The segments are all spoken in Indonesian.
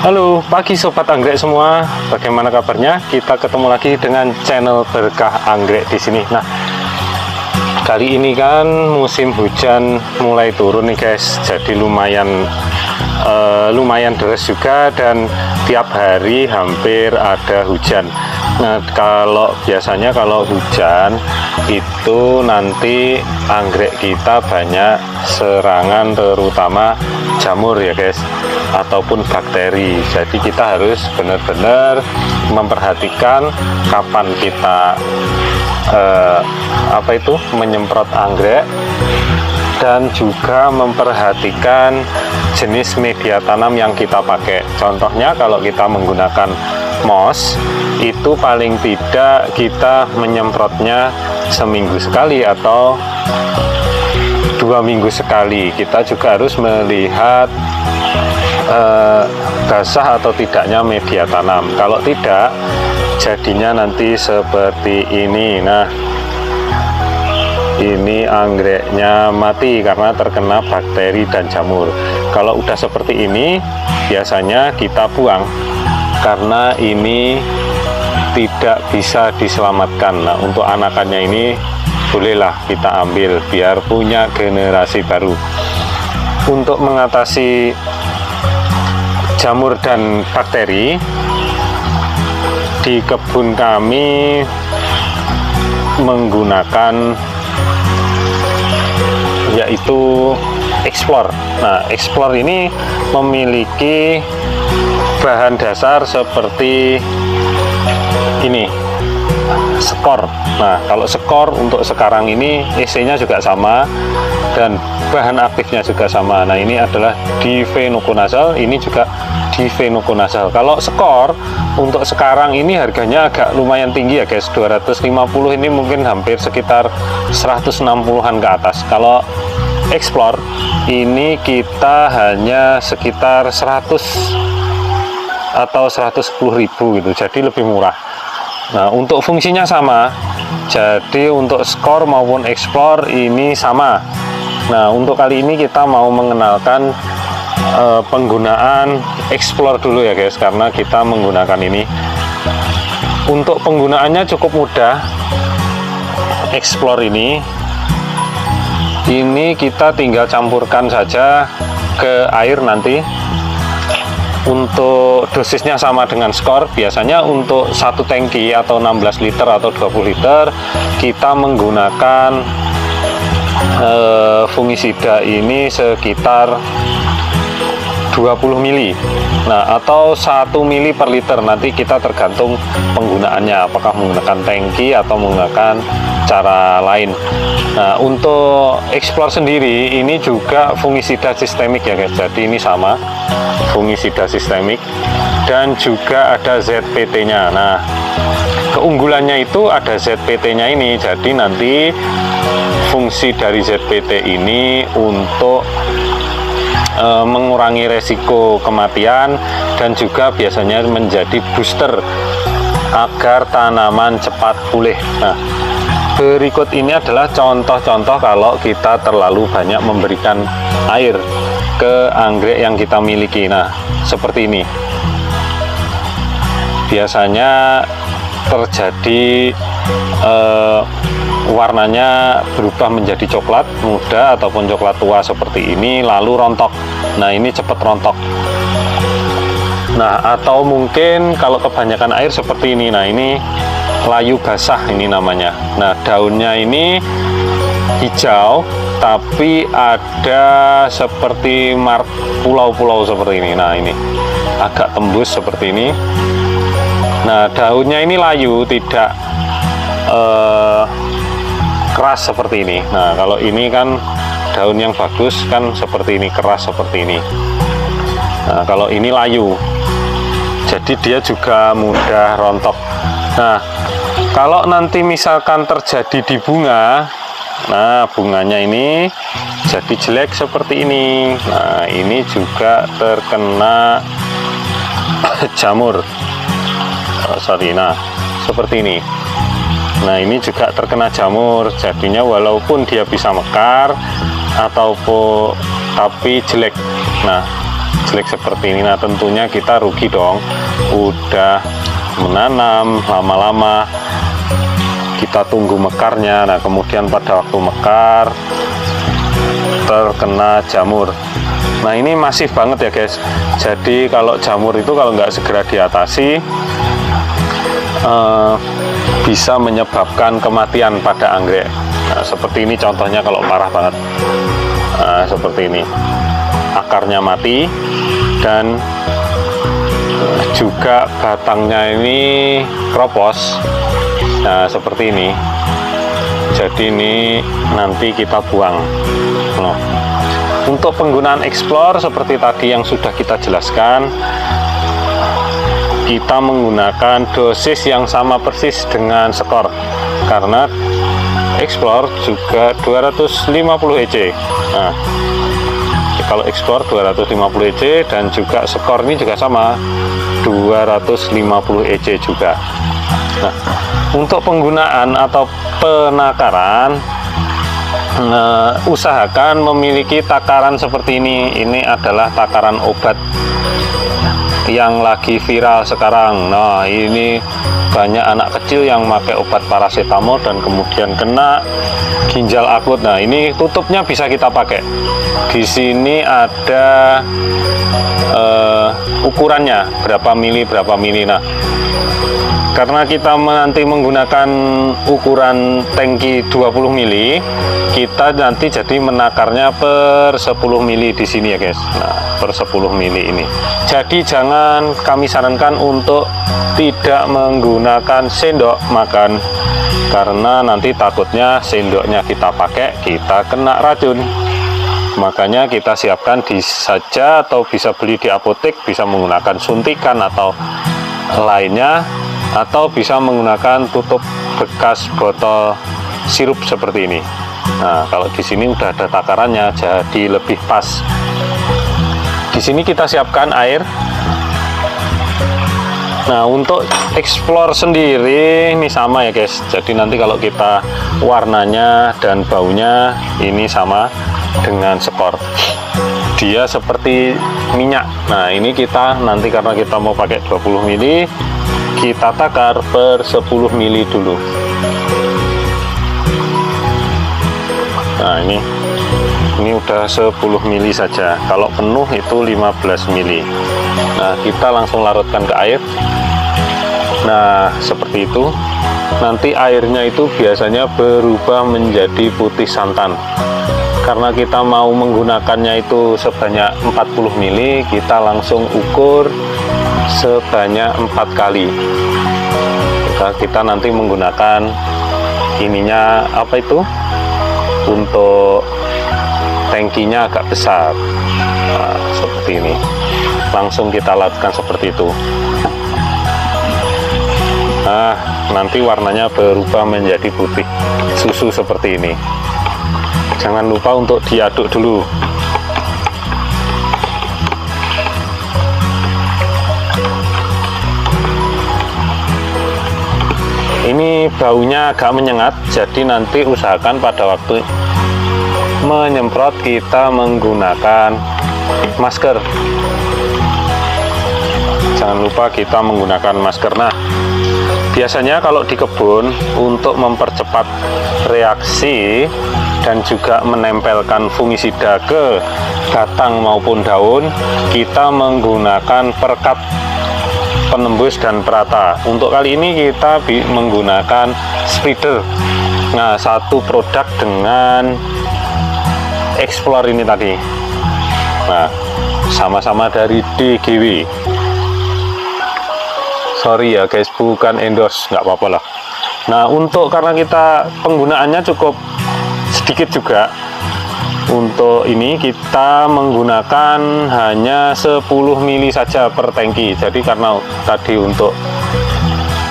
Halo pagi sobat anggrek semua, bagaimana kabarnya? Kita ketemu lagi dengan channel Berkah Anggrek di sini. Nah, kali ini kan musim hujan mulai turun nih guys, jadi lumayan deras juga dan tiap hari hampir ada hujan. Nah, kalau biasanya kalau hujan itu nanti anggrek kita banyak serangan, terutama jamur ya guys, ataupun bakteri. Jadi kita harus benar-benar memperhatikan kapan kita menyemprot anggrek, dan juga memperhatikan jenis media tanam yang kita pakai. Contohnya kalau kita menggunakan moss, itu paling tidak kita menyemprotnya seminggu sekali atau 2 minggu sekali. Kita juga harus melihat basah atau tidaknya media tanam. Kalau tidak, jadinya nanti seperti ini. Nah, ini anggreknya mati karena terkena bakteri dan jamur. Kalau udah seperti ini, biasanya kita buang karena ini tidak bisa diselamatkan. Nah, untuk anakannya ini bolehlah kita ambil biar punya generasi baru. Untuk mengatasi jamur dan bakteri di kebun kami menggunakan yaitu Explore. Nah, Explore ini memiliki bahan dasar seperti ini, Skor. Nah, kalau Skor untuk sekarang ini EC-nya juga sama dan bahan aktifnya juga sama. Nah, ini adalah difenoconazole, ini juga difenoconazole. Kalau Skor untuk sekarang ini harganya agak lumayan tinggi ya guys, 250, ini mungkin hampir sekitar 160-an ke atas. Kalau Explore ini kita hanya sekitar 100 atau 110.000 gitu, jadi lebih murah. Nah, untuk fungsinya sama, jadi untuk Skor maupun Explore ini sama. Nah, untuk kali ini kita mau mengenalkan penggunaan Explore dulu ya guys, karena kita menggunakan ini. Untuk penggunaannya cukup mudah. Explore ini kita tinggal campurkan saja ke air nanti. Untuk dosisnya sama dengan Skor. Biasanya untuk satu tangki atau 16 liter atau 20 liter kita menggunakan fungisida ini sekitar 20 mili. Nah, atau 1 mili per liter, nanti kita tergantung penggunaannya, apakah menggunakan tangki atau menggunakan cara lain. Nah, untuk Explore sendiri ini juga fungisida sistemik ya guys, jadi ini sama fungisida sistemik dan juga ada ZPT-nya. Nah, keunggulannya itu ada ZPT-nya ini, jadi nanti fungsi dari ZPT ini untuk mengurangi resiko kematian dan juga biasanya menjadi booster agar tanaman cepat pulih. Nah, berikut ini adalah contoh-contoh kalau kita terlalu banyak memberikan air ke anggrek yang kita miliki. Nah, seperti ini biasanya terjadi warnanya berubah menjadi coklat muda ataupun coklat tua seperti ini, lalu rontok. Nah, ini cepat rontok. Nah, atau mungkin kalau kebanyakan air seperti ini. Nah, ini layu basah ini namanya. Nah, daunnya ini hijau tapi ada seperti pulau-pulau seperti ini. Nah, ini agak tembus seperti ini. Nah, daunnya ini layu, tidak keras seperti ini. Nah, kalau ini kan daun yang bagus kan seperti ini, keras seperti ini. Nah, kalau ini layu, jadi dia juga mudah rontok. Nah, kalau nanti misalkan terjadi di bunga, nah bunganya ini jadi jelek seperti ini. Nah, ini juga terkena jamur. Nah, seperti ini. Nah, ini juga terkena jamur, jadinya walaupun dia bisa mekar ataupun tapi jelek. Nah, jelek seperti ini. Nah tentunya kita rugi dong, udah menanam lama-lama kita tunggu mekarnya. Nah kemudian pada waktu mekar terkena jamur. Nah ini masif banget ya guys. Jadi kalau jamur itu kalau nggak segera diatasi bisa menyebabkan kematian pada anggrek. Nah, seperti ini contohnya kalau parah banget. Nah, seperti ini akarnya mati dan juga batangnya ini kropos. Nah seperti ini. Jadi ini nanti kita buang. Nah, untuk penggunaan Explore seperti tadi yang sudah kita jelaskan, kita menggunakan dosis yang sama persis dengan skor, karena Explore juga 250 EC. Nah, kalau Explore 250 EC dan juga skor ini juga sama 250 EC juga. Nah, untuk penggunaan atau penakaran, usahakan memiliki takaran seperti ini. Ini adalah takaran obat yang lagi viral sekarang. Nah ini banyak anak kecil yang pakai obat paracetamol dan kemudian kena ginjal akut. Nah ini tutupnya bisa kita pakai. Di sini ada ukurannya berapa mili. Nah karena kita nanti menggunakan ukuran tangki 20 mili, kita nanti jadi menakarnya per 10 mili di sini ya guys. Nah per 10 mili ini. Jadi jangan, kami sarankan untuk tidak menggunakan sendok makan, karena nanti takutnya sendoknya kita pakai kita kena racun. Makanya kita siapkan di saja, atau bisa beli di apotek, bisa menggunakan suntikan atau lainnya, atau bisa menggunakan tutup bekas botol sirup seperti ini. Nah kalau di sini udah ada takarannya, jadi lebih pas. Di sini kita siapkan air. Nah untuk Explore sendiri ini sama ya guys. Jadi nanti kalau kita warnanya dan baunya ini sama dengan skor. Dia seperti minyak. Nah ini kita nanti karena kita mau pakai 20 mili, kita takar per 10 mili dulu. Nah ini udah 10 mili saja. Kalau penuh itu 15 mili. Nah kita langsung larutkan ke air. Nah seperti itu. Nanti airnya itu biasanya berubah menjadi putih santan. Karena kita mau menggunakannya itu sebanyak 40 mili, kita langsung ukur sebanyak 4 kali. Kita nanti menggunakan ininya apa itu, untuk tangkinya agak besar. Nah, seperti ini langsung kita larutkan seperti itu. Nah nanti warnanya berubah menjadi putih susu seperti ini. Jangan lupa untuk diaduk dulu. Ini baunya agak menyengat, jadi nanti usahakan pada waktu menyemprot kita menggunakan masker. Jangan lupa kita menggunakan masker. Nah biasanya kalau di kebun untuk mempercepat reaksi dan juga menempelkan fungisida ke batang maupun daun, kita menggunakan perekat penembus dan perata. Untuk kali ini kita menggunakan spreader. Nah satu produk dengan Explore ini tadi. Nah sama-sama dari DGW. Sorry ya guys, bukan endorse, nggak apa-apa lah. Nah untuk karena kita penggunaannya cukup sedikit juga, untuk ini kita menggunakan hanya 10 mili saja per tangki. Jadi karena tadi untuk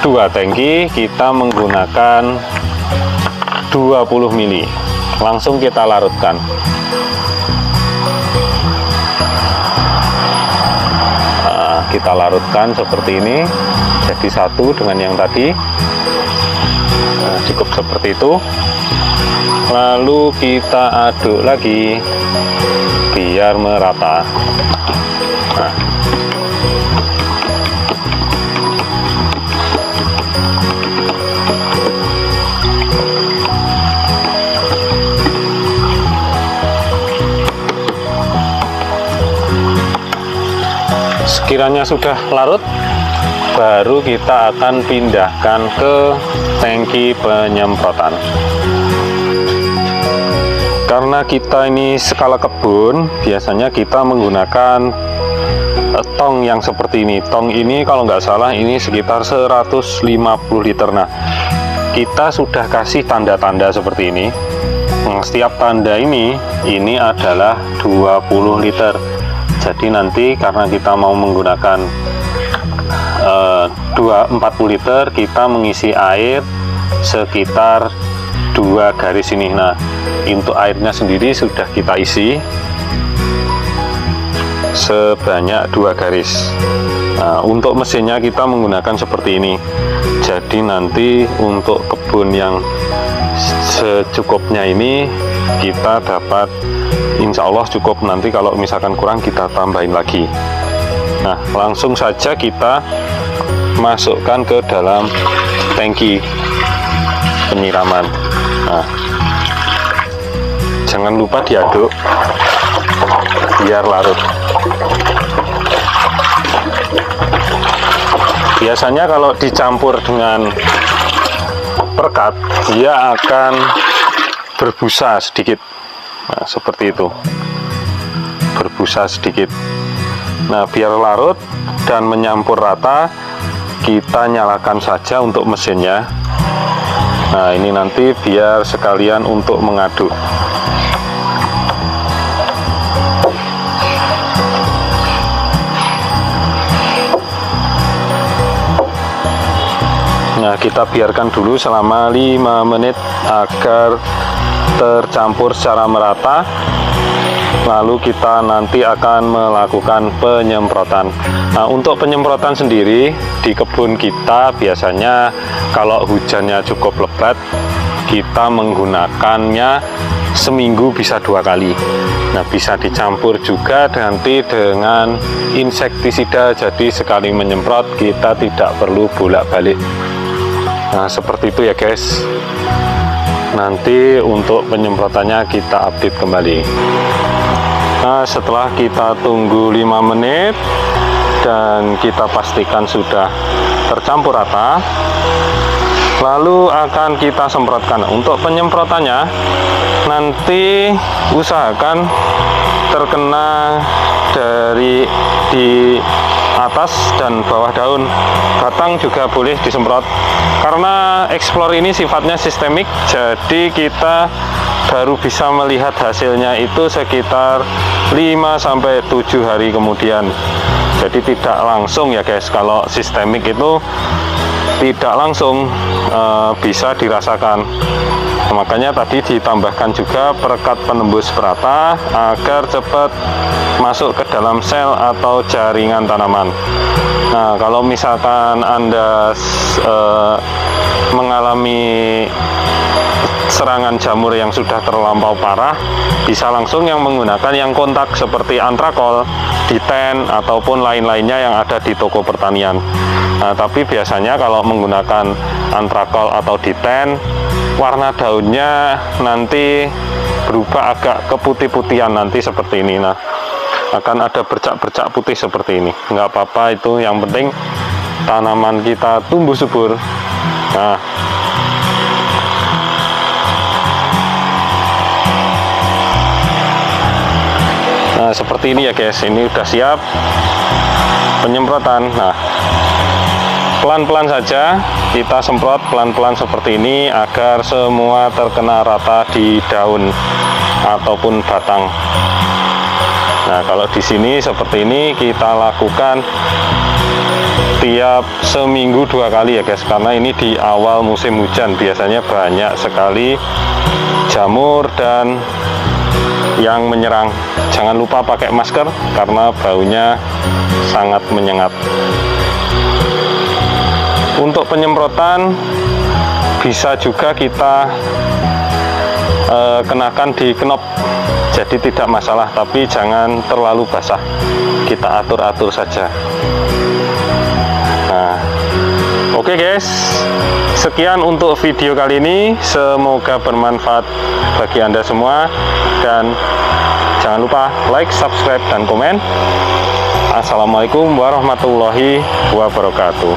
2 tangki kita menggunakan 20 mili. Langsung kita larutkan. Nah, kita larutkan seperti ini, jadi satu dengan yang tadi. Nah, cukup seperti itu. Lalu kita aduk lagi biar merata. sekiranya sudah larut, baru kita akan pindahkan ke tangki penyemprotan. Karena kita ini skala kebun, biasanya kita menggunakan tong yang seperti ini. Tong ini kalau nggak salah ini sekitar 150 liter. Nah, kita sudah kasih tanda-tanda seperti ini. Nah, setiap tanda ini adalah 20 liter. Jadi nanti karena kita mau menggunakan 40 liter, kita mengisi air sekitar 2 garis ini. Nah, untuk airnya sendiri sudah kita isi sebanyak 2 garis. Nah, untuk mesinnya kita menggunakan seperti ini. Jadi nanti untuk kebun yang secukupnya ini kita dapat, insya Allah cukup. Nanti kalau misalkan kurang kita tambahin lagi. Nah, langsung saja kita masukkan ke dalam tangki penyiraman. Nah, jangan lupa diaduk biar larut. Biasanya kalau dicampur dengan perekat, dia akan berbusa sedikit. Nah, seperti itu, berbusa sedikit. Nah, biar larut dan menyampur rata, kita nyalakan saja untuk mesinnya. Nah, ini nanti biar sekalian untuk mengaduk. Nah, kita biarkan dulu selama 5 menit agar tercampur secara merata. Lalu kita nanti akan melakukan penyemprotan. Nah, untuk penyemprotan sendiri di kebun kita biasanya kalau hujannya cukup lebat, kita menggunakannya seminggu bisa 2 kali. Nah, bisa dicampur juga nanti dengan insektisida, jadi sekali menyemprot kita tidak perlu bolak-balik. Nah, seperti itu ya guys. Nanti untuk penyemprotannya kita update kembali. Nah, setelah kita tunggu 5 menit dan kita pastikan sudah tercampur rata, lalu akan kita semprotkan. Untuk penyemprotannya nanti usahakan terkena dari di atas dan bawah daun. Batang juga boleh disemprot. Karena Explore ini sifatnya sistemik, jadi kita baru bisa melihat hasilnya itu sekitar 5-7 hari kemudian. Jadi tidak langsung ya guys. Kalau sistemik itu tidak langsung bisa dirasakan. Makanya tadi ditambahkan juga perekat penembus perata agar cepat masuk ke dalam sel atau jaringan tanaman. Nah, kalau misalkan Anda mengalami serangan jamur yang sudah terlampau parah, bisa langsung yang menggunakan yang kontak seperti Antrakol, Diten, ataupun lain-lainnya yang ada di toko pertanian. Nah, tapi biasanya kalau menggunakan Antrakol atau Diten, warna daunnya nanti berubah agak keputih-putihan nanti seperti ini. Nah, akan ada bercak-bercak putih seperti ini. Nggak apa-apa, itu yang penting tanaman kita tumbuh subur. Nah, seperti ini ya guys. Ini udah siap penyemprotan. Nah, pelan-pelan saja kita semprot, pelan-pelan seperti ini agar semua terkena rata di daun ataupun batang. Nah, kalau di sini seperti ini kita lakukan tiap seminggu 2 kali ya guys, karena ini di awal musim hujan biasanya banyak sekali jamur dan yang menyerang. Jangan lupa pakai masker karena baunya sangat menyengat. Untuk penyemprotan bisa juga kita kenakan di knop, jadi tidak masalah, tapi jangan terlalu basah, kita atur-atur saja. Nah, oke guys, sekian untuk video kali ini, semoga bermanfaat bagi Anda semua, dan jangan lupa like, subscribe, dan komen. Assalamualaikum warahmatullahi wabarakatuh.